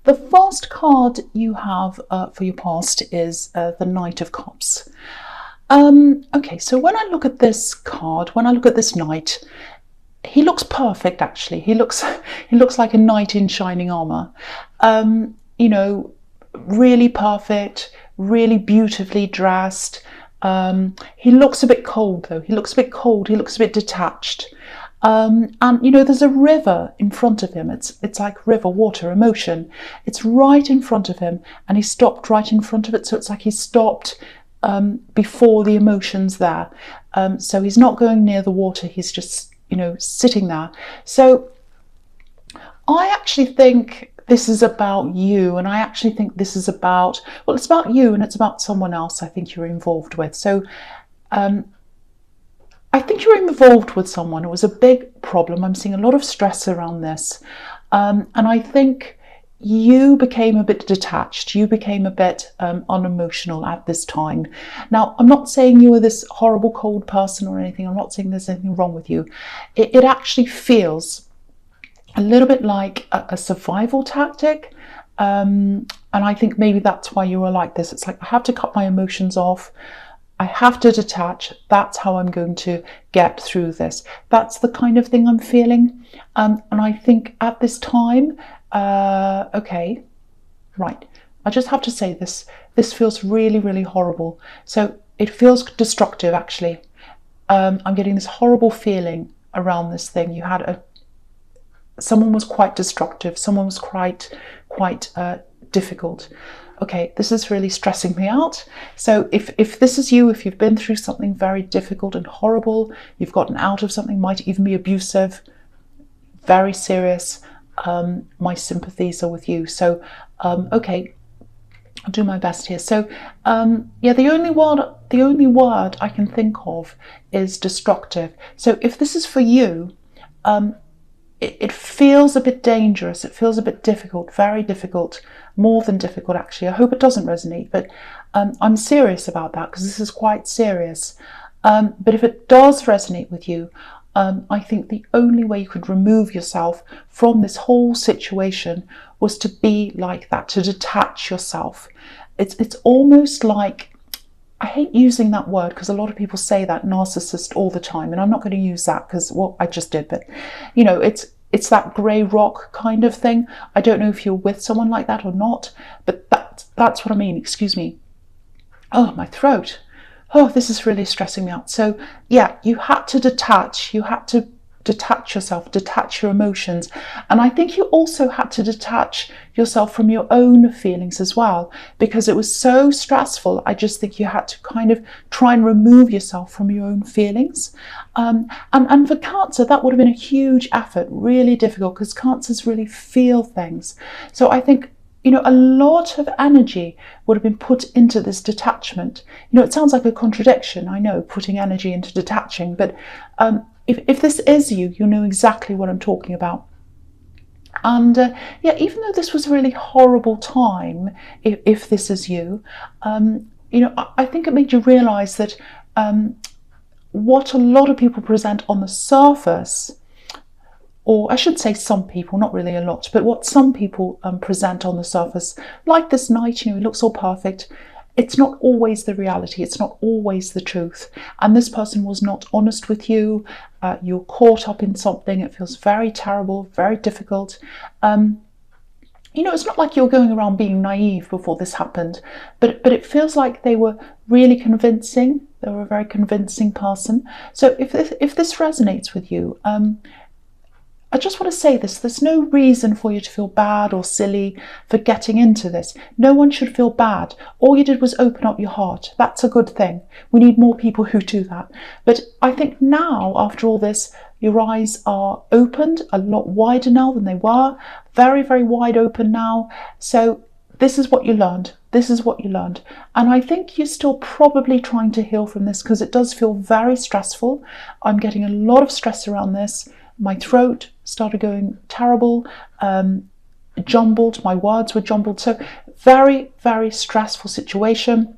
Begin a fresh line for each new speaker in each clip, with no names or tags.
the first card you have for your past is the Knight of Cups. Okay, so when I look at this card, when I look at this knight, he looks perfect. Actually, he looks like a knight in shining armor. You know, really perfect, really beautifully dressed. He looks a bit cold though. He looks a bit cold. He looks a bit detached. And you know, there's a river in front of him. It's like river, water, emotion. It's right in front of him, and he stopped right in front of it. So it's like he stopped before the emotions there. So he's not going near the water. He's just, you know, sitting there. So I actually think this is about you, and I actually think this is about, well, it's about you and it's about someone else I think you're involved with. So I think you're involved with someone. It was a big problem. I'm seeing a lot of stress around this. And I think you became a bit detached. You became a bit unemotional at this time. Now, I'm not saying you were this horrible, cold person or anything. I'm not saying there's anything wrong with you. It actually feels a little bit like a survival tactic. And I think maybe that's why you were like this. It's like, I have to cut my emotions off. I have to detach. That's how I'm going to get through this. That's the kind of thing I'm feeling. And I think at this time, okay, right. I just have to say this. This feels really, really horrible. So it feels destructive, actually. I'm getting this horrible feeling around this thing. You had someone was quite destructive. Someone was quite difficult. Okay, this is really stressing me out. So if this is you, if you've been through something very difficult and horrible, you've gotten out of something, might even be abusive, very serious, my sympathies are with you. So, okay, I'll do my best here. So, yeah, the only word I can think of is destructive. So if this is for you, it feels a bit dangerous. It feels a bit difficult, very difficult, more than difficult, actually. I hope it doesn't resonate, but I'm serious about that because this is quite serious. But if it does resonate with you, I think the only way you could remove yourself from this whole situation was to be like that, to detach yourself. It's almost like, I hate using that word because a lot of people say that, narcissist, all the time, and I'm not going to use that because, well, I just did, but you know, it's that grey rock kind of thing. I don't know if you're with someone like that or not, but that's what I mean. Excuse me. Oh, my throat. Oh, this is really stressing me out. So yeah, you had to detach. You had to detach yourself, detach your emotions. And I think you also had to detach yourself from your own feelings as well, because it was so stressful. I just think you had to kind of try and remove yourself from your own feelings. And for Cancer, that would have been a huge effort, really difficult, because Cancers really feel things. So I think, you know, a lot of energy would have been put into this detachment. You know, it sounds like a contradiction, I know, putting energy into detaching, but if this is you, you know exactly what I'm talking about. And yeah, even though this was a really horrible time, if this is you, you know, I think it made you realise that what a lot of people present on the surface, or I should say some people, not really a lot, but what some people present on the surface, like this knight, you know, he looks all perfect. It's not always the reality. It's not always the truth. And this person was not honest with you. You're caught up in something. It feels very terrible, very difficult. You know, it's not like you're going around being naive before this happened, but it feels like they were really convincing. They were a very convincing person. So if this resonates with you, I just want to say this, there's no reason for you to feel bad or silly for getting into this. No one should feel bad. All you did was open up your heart. That's a good thing. We need more people who do that. But I think now, after all this, your eyes are opened a lot wider now than they were. Very, very wide open now. So this is what you learned. This is what you learned. And I think you're still probably trying to heal from this because it does feel very stressful. I'm getting a lot of stress around this. My throat started going terrible, jumbled, my words were jumbled. So very, very stressful situation.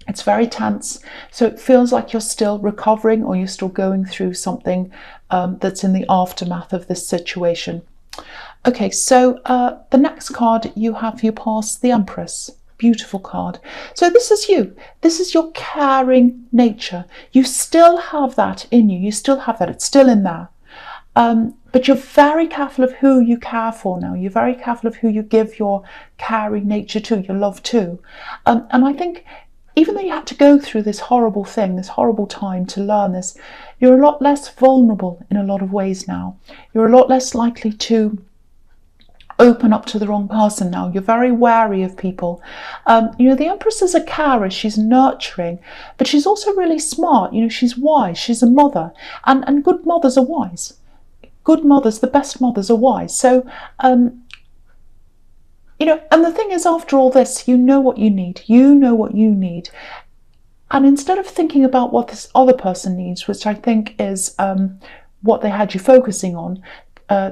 It's very tense. So it feels like you're still recovering or you're still going through something that's in the aftermath of this situation. Okay, so the next card you have for your past, the Empress. Beautiful card. So this is you. This is your caring nature. You still have that in you. You still have that. It's still in there. But you're very careful of who you care for now. You're very careful of who you give your caring nature to, your love to. And I think even though you had to go through this horrible thing, this horrible time to learn this, you're a lot less vulnerable in a lot of ways now. You're a lot less likely to open up to the wrong person now. You're very wary of people. The Empress is a carer, she's nurturing, but she's also really smart. She's wise, she's a mother, and good mothers are wise. Good mothers, the best mothers, are wise. So, and the thing is, after all this, you know what you need. You know what you need. And instead of thinking about what this other person needs, which I think is what they had you focusing on,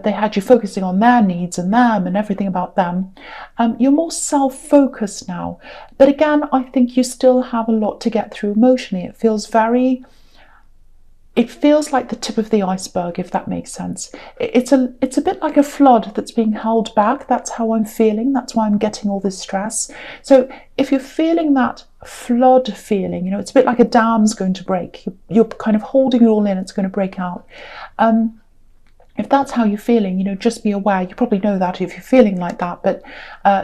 they had you focusing on their needs and them and everything about them. You're more self-focused now. But again, I think you still have a lot to get through emotionally. It feels like the tip of the iceberg, if that makes sense. It's a bit like a flood that's being held back. That's how I'm feeling. That's why I'm getting all this stress. So if you're feeling that flood feeling, it's a bit like a dam's going to break. You're kind of holding it all in. It's going to break out. If that's how you're feeling, just be aware. You probably know that if you're feeling like that, but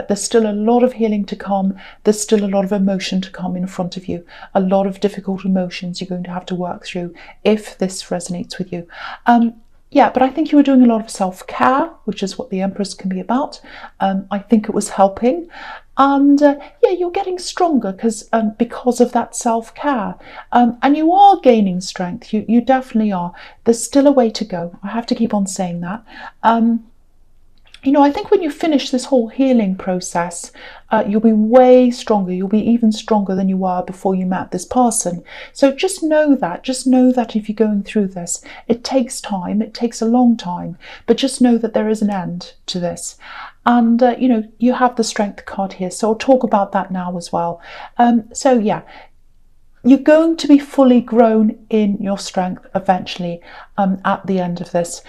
there's still a lot of healing to come. There's still a lot of emotion to come in front of you. A lot of difficult emotions you're going to have to work through if this resonates with you. But I think you were doing a lot of self-care, which is what the Empress can be about. I think it was helping. And you're getting stronger because of that self-care. And you are gaining strength. You definitely are. There's still a way to go. I have to keep on saying that. I think when you finish this whole healing process, you'll be way stronger. You'll be even stronger than you were before you met this person. So just know that. Just know that if you're going through this, it takes time. It takes a long time. But just know that there is an end to this. And, you have the Strength card here. So I'll talk about that now as well. You're going to be fully grown in your strength eventually at the end of this.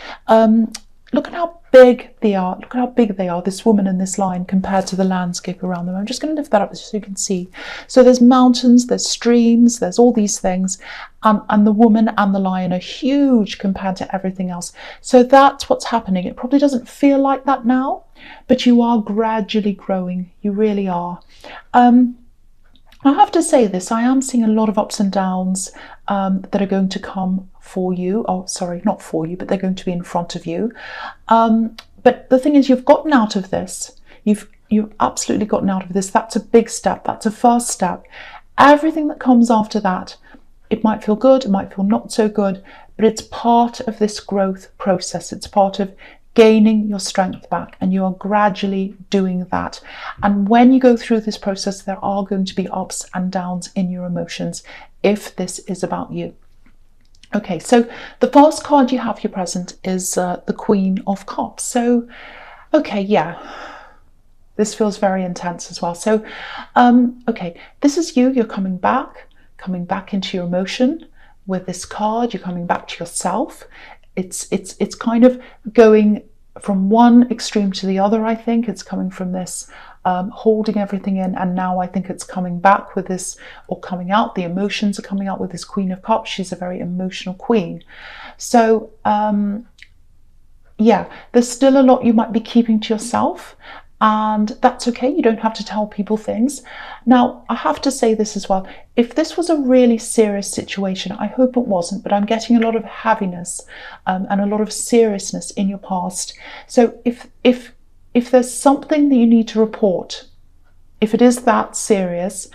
Look at how big they are. Look at how big they are, this woman and this lion, compared to the landscape around them. I'm just going to lift that up so you can see. So there's mountains, there's streams, there's all these things. And the woman and the lion are huge compared to everything else. So that's what's happening. It probably doesn't feel like that now, but you are gradually growing. You really are. I have to say this, I am seeing a lot of ups and downs that are going to come for you. Oh, sorry, not for you, but they're going to be in front of you. But the thing is, you've gotten out of this. You've absolutely gotten out of this. That's a big step. That's a first step. Everything that comes after that, it might feel good, it might feel not so good, but it's part of this growth process. It's part of gaining your strength back, and you are gradually doing that. And when you go through this process, there are going to be ups and downs in your emotions if this is about you. Okay, so the first card you have here present is the Queen of Cups. So, okay, this feels very intense as well. So, okay, this is you. You're coming back into your emotion with this card. You're coming back to yourself. It's kind of going from one extreme to the other. I think it's coming from this holding everything in, and now I think it's coming back with this, or coming out. The emotions are coming out with this Queen of Cups. She's a very emotional queen. So there's still a lot you might be keeping to yourself, and that's okay. You don't have to tell people things. Now, I have to say this as well. If this was a really serious situation, I hope it wasn't, but I'm getting a lot of heaviness and a lot of seriousness in your past. So if there's something that you need to report, if it is that serious,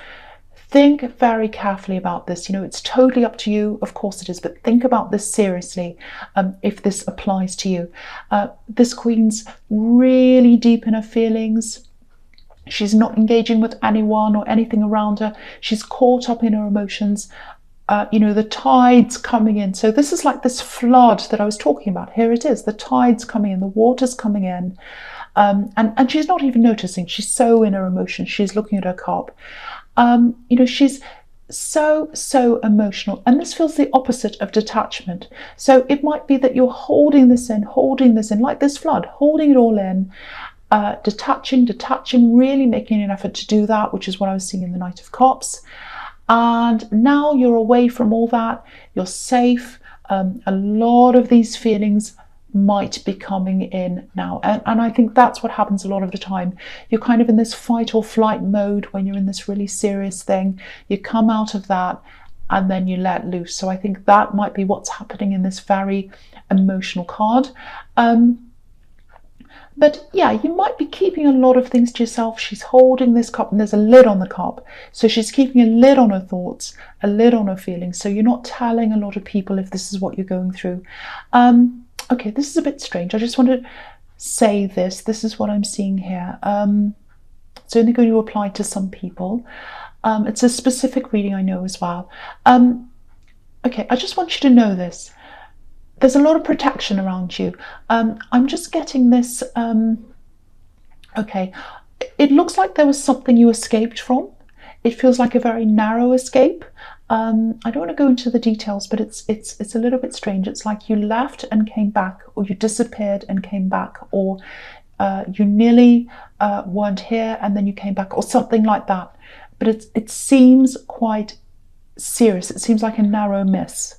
think very carefully about this. It's totally up to you. Of course it is, but think about this seriously if this applies to you. This queen's really deep in her feelings. She's not engaging with anyone or anything around her. She's caught up in her emotions. The tide's coming in. So this is like this flood that I was talking about. Here it is. The tide's coming in. The water's coming in. And she's not even noticing. She's so in her emotions. She's looking at her cup. She's so emotional, and this feels the opposite of detachment. So it might be that you're holding this in, like this flood, holding it all in, detaching, really making an effort to do that, which is what I was seeing in the Knight of Cups. And now you're away from all that, you're safe. A lot of these feelings might be coming in now, and I think that's what happens a lot of the time. You're kind of in this fight or flight mode when you're in this really serious thing. You come out of that and then you let loose. So I think that might be what's happening in this very emotional card. But yeah, you might be keeping a lot of things to yourself. She's holding this cup and there's a lid on the cup. So she's keeping a lid on her thoughts, a lid on her feelings. So you're not telling a lot of people if this is what you're going through. Okay, this is a bit strange. I just want to say this. This is what I'm seeing here. It's only going to apply to some people. It's a specific reading, I know, as well. Okay, I just want you to know this. There's a lot of protection around you. I'm just getting this. Okay, it looks like there was something you escaped from. It feels like a very narrow escape. I don't want to go into the details, but it's a little bit strange. It's like you left and came back, or you disappeared and came back, or you nearly weren't here and then you came back, or something like that. But it seems quite serious. It seems like a narrow miss.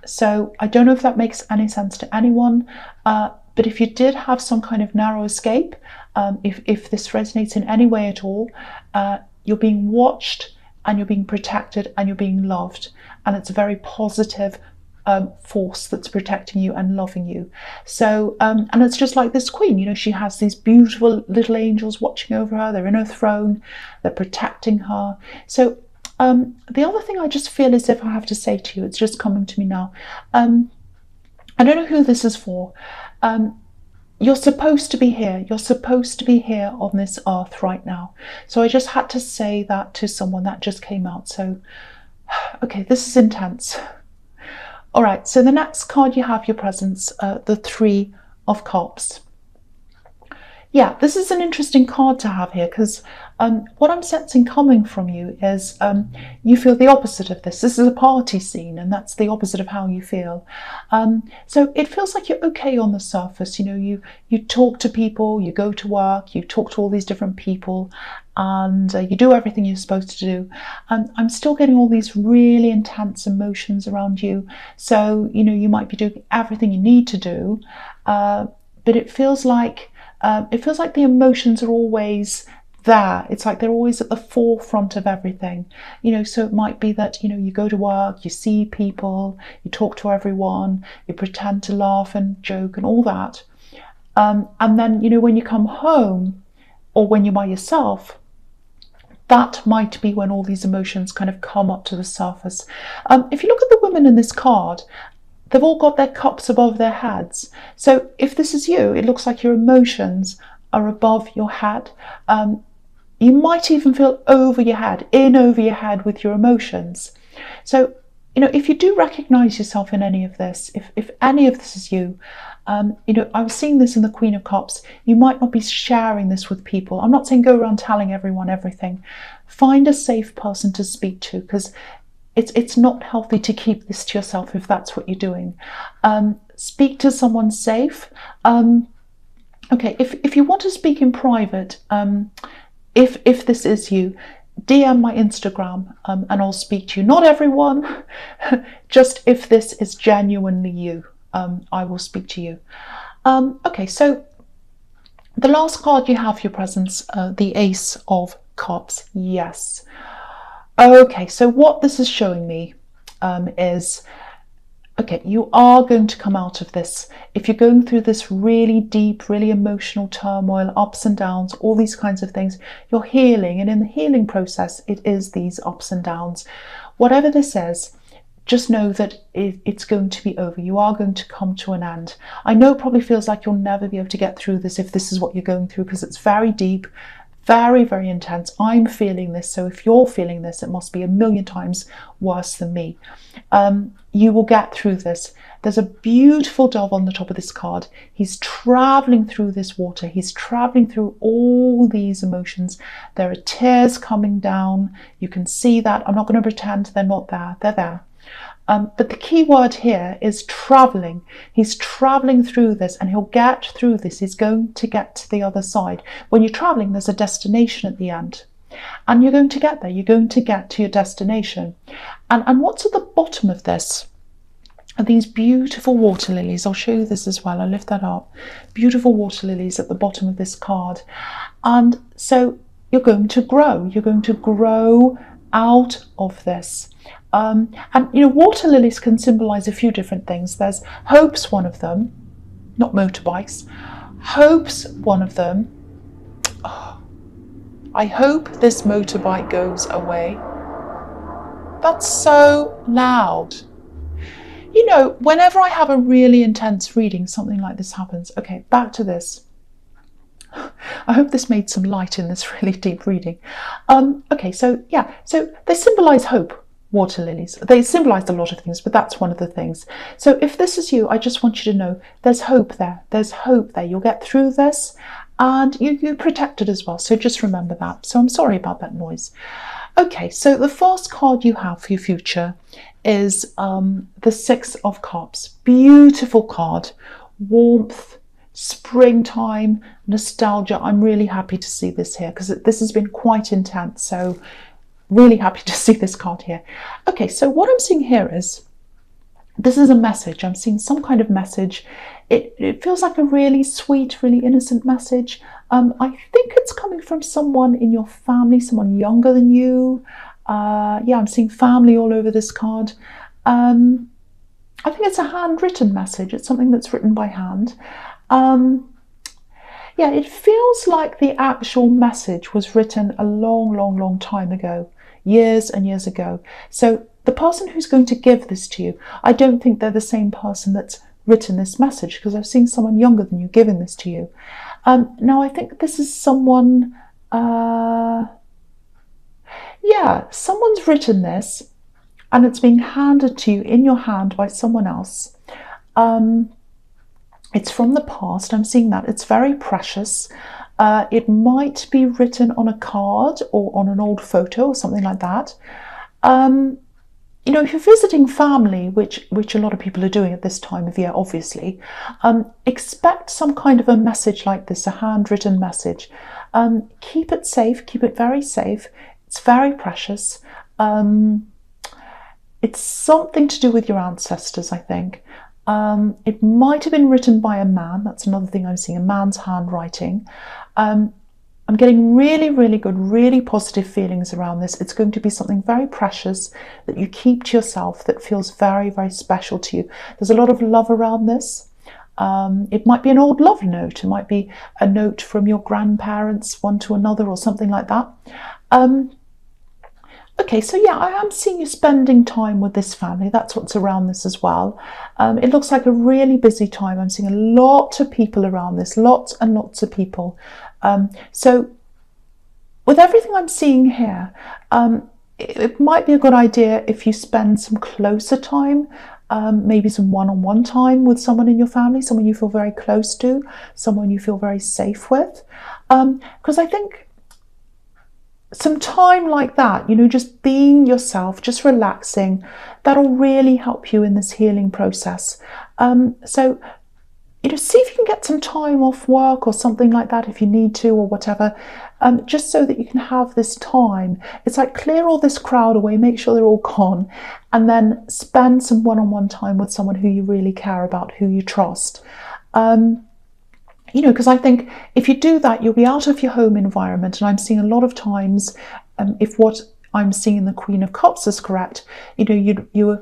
So I don't know if that makes any sense to anyone, but if you did have some kind of narrow escape, if this resonates in any way at all, you're being watched and you're being protected and you're being loved, and it's a very positive force that's protecting you and loving you. So and it's just like this queen, you know, she has these beautiful little angels watching over her. They're in her throne, they're protecting her. So the other thing I just feel as if I have to say to you, it's just coming to me now. I don't know who this is for. You're supposed to be here. You're supposed to be here on this earth right now. So I just had to say that to someone. That just came out. So, okay, this is intense. All right, so the next card you have, your presence, the Three of Cups. Yeah, this is an interesting card to have here, because what I'm sensing coming from you is you feel the opposite of this. This is a party scene, and that's the opposite of how you feel. So it feels like you're okay on the surface. You know, you talk to people, you go to work, you talk to all these different people, and you do everything you're supposed to do. I'm still getting all these really intense emotions around you. So, you know, you might be doing everything you need to do, but it feels like the emotions are always there. It's like they're always at the forefront of everything, you know. So it might be that, you know, you go to work, you see people, you talk to everyone, you pretend to laugh and joke and all that, and then, you know, when you come home or when you're by yourself, that might be when all these emotions kind of come up to the surface. If you look at the women in this card, they've all got their cups above their heads. So if this is you, it looks like your emotions are above your head. You might even feel over your head, in over your head with your emotions. So, you know, if you do recognize yourself in any of this, if any of this is you, you know, I was seeing this in the Queen of Cups. You might not be sharing this with people. I'm not saying go around telling everyone everything. Find a safe person to speak to, because it's not healthy to keep this to yourself if that's what you're doing. Speak to someone safe. Okay, if you want to speak in private, if this is you, DM my Instagram and I'll speak to you. Not everyone, just if this is genuinely you, I will speak to you. Okay, so the last card you have, your presence, the Ace of Cups. Yes. Okay, so what this is showing me is, okay, you are going to come out of this. If you're going through this really deep, really emotional turmoil, ups and downs, all these kinds of things, you're healing. And in the healing process, it is these ups and downs. Whatever this is, just know that it's going to be over. You are going to come to an end. I know it probably feels like you'll never be able to get through this if this is what you're going through, because it's very deep, very, very intense. I'm feeling this, so if you're feeling this, it must be a million times worse than me. You will get through this. There's a beautiful dove on the top of this card. He's traveling through this water. He's traveling through all these emotions. There are tears coming down. You can see that. I'm not going to pretend they're not there. They're there. But the key word here is traveling. He's traveling through this, and he'll get through this. He's going to get to the other side. When you're traveling, there's a destination at the end. And you're going to get there. You're going to get to your destination. And what's at the bottom of this are these beautiful water lilies. I'll show you this as well. I'll lift that up. Beautiful water lilies at the bottom of this card. And so you're going to grow. You're going to grow out of this. And you know, water lilies can symbolize a few different things. There's hope's one of them, not motorbikes. Hope's one of them. Oh, I hope this motorbike goes away. That's so loud. You know, whenever I have a really intense reading, something like this happens. Okay, back to this. I hope this made some light in this really deep reading. Okay, so yeah, so they symbolize hope, water lilies. They symbolized a lot of things, but that's one of the things. So if this is you, I just want you to know there's hope there. There's hope there. You'll get through this, and you're protected as well. So just remember that. So I'm sorry about that noise. Okay, so the first card you have for your future is the Six of Cups. Beautiful card. Warmth, springtime, nostalgia. I'm really happy to see this here because this has been quite intense. So really happy to see this card here. Okay, so what I'm seeing here is, this is a message. I'm seeing some kind of message. It feels like a really sweet, really innocent message. I think it's coming from someone in your family, someone younger than you. Yeah, I'm seeing family all over this card. I think it's a handwritten message. It's something that's written by hand. Yeah, it feels like the actual message was written a long, long, long time ago, years and years ago. So the person who's going to give this to you, I don't think they're the same person that's written this message, because I've seen someone younger than you giving this to you. Now, I think this is someone, yeah, someone's written this and it's being handed to you in your hand by someone else. It's from the past. I'm seeing that. It's very precious. It might be written on a card or on an old photo or something like that. You know, if you're visiting family, which a lot of people are doing at this time of year, obviously, expect some kind of a message like this, a handwritten message. Keep it safe, keep it very safe. It's very precious. It's something to do with your ancestors, I think. It might have been written by a man. That's another thing I'm seeing, a man's handwriting. I'm getting really, really good, really positive feelings around this. It's going to be something very precious that you keep to yourself, that feels very, very special to you. There's a lot of love around this. It might be an old love note. It might be a note from your grandparents, one to another, or something like that. Okay, so yeah, I am seeing you spending time with this family. That's what's around this as well. It looks like a really busy time. I'm seeing a lot of people around this, lots and lots of people. So with everything I'm seeing here, it might be a good idea if you spend some closer time, maybe some one-on-one time with someone in your family, someone you feel very close to, someone you feel very safe with. Because I think some time like that, you know, just being yourself, just relaxing, that'll really help you in this healing process. So, you know, see if you can get some time off work or something like that if you need to, or whatever, just so that you can have this time. It's like clear all this crowd away, make sure they're all gone, and then spend some one-on-one time with someone who you really care about, who you trust. You know, because I think if you do that, you'll be out of your home environment. And I'm seeing a lot of times, if what I'm seeing in the Queen of Cups is correct, you know, you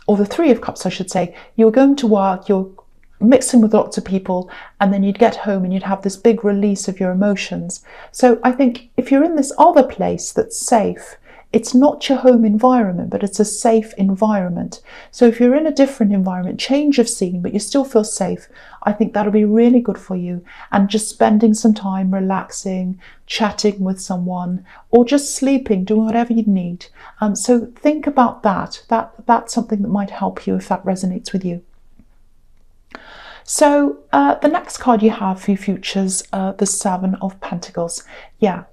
or the Three of Cups, I should say, you're going to work, you're mixing with lots of people, and then you'd get home and you'd have this big release of your emotions. So I think if you're in this other place that's safe, it's not your home environment, but it's a safe environment. So if you're in a different environment, change of scene, but you still feel safe, I think that'll be really good for you. And just spending some time relaxing, chatting with someone, or just sleeping, doing whatever you need. So think about that. That's something that might help you if that resonates with you. So the next card you have for your futures, the Seven of Pentacles. Yeah,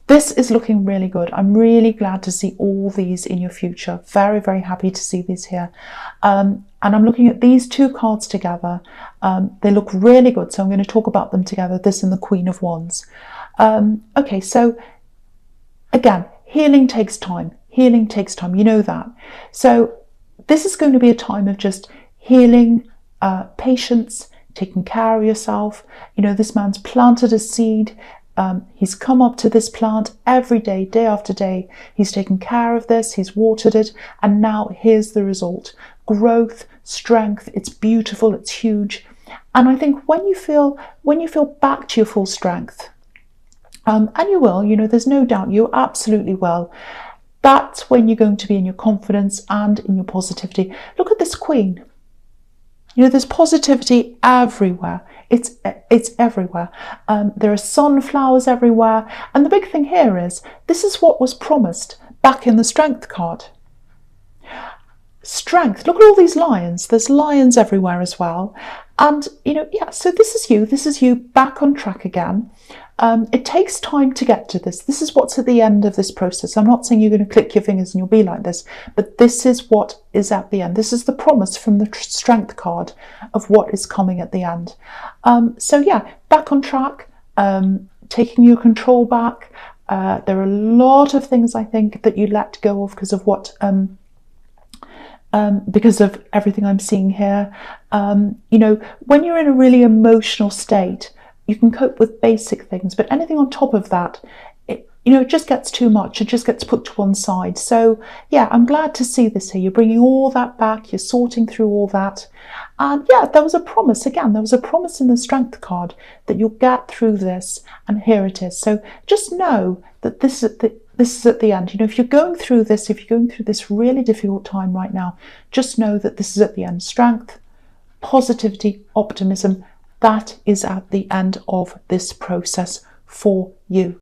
this is looking really good. I'm really glad to see all these in your future. Very, very happy to see these here. And I'm looking at these two cards together. They look really good, so I'm going to talk about them together, this and the Queen of Wands. Okay, so again, healing takes time. Healing takes time, you know that. So this is going to be a time of just healing, patience, taking care of yourself. You know, this man's planted a seed. He's come up to this plant every day, day after day. He's taken care of this, he's watered it, and now here's the result. Growth, strength, it's beautiful, it's huge. And I think when you feel back to your full strength, and you will, you know, there's no doubt you absolutely will, that's when you're going to be in your confidence and in your positivity. Look at this Queen. You know, there's positivity everywhere. It's everywhere. There are sunflowers everywhere. And the big thing here is, this is what was promised back in the Strength card. Strength. Look at all these lions. There's lions everywhere as well. And, you know, yeah, so this is you back on track again. It takes time to get to this. This is what's at the end of this process. I'm not saying you're going to click your fingers and you'll be like this, but this is what is at the end. This is the promise from the Strength card of what is coming at the end. So yeah, back on track, taking your control back. There are a lot of things I think that you let go of because of what because of everything I'm seeing here. You know, when you're in a really emotional state, you can cope with basic things, but anything on top of that, it just gets too much. It just gets put to one side. So yeah, I'm glad to see this here. You're bringing all that back. You're sorting through all that. And yeah, there was a promise. Again, there was a promise in the Strength card that you'll get through this, and here it is. So just know that this is at the end. You know, if you're going through this really difficult time right now, just know that this is at the end. Strength, positivity, optimism. That is at the end of this process for you.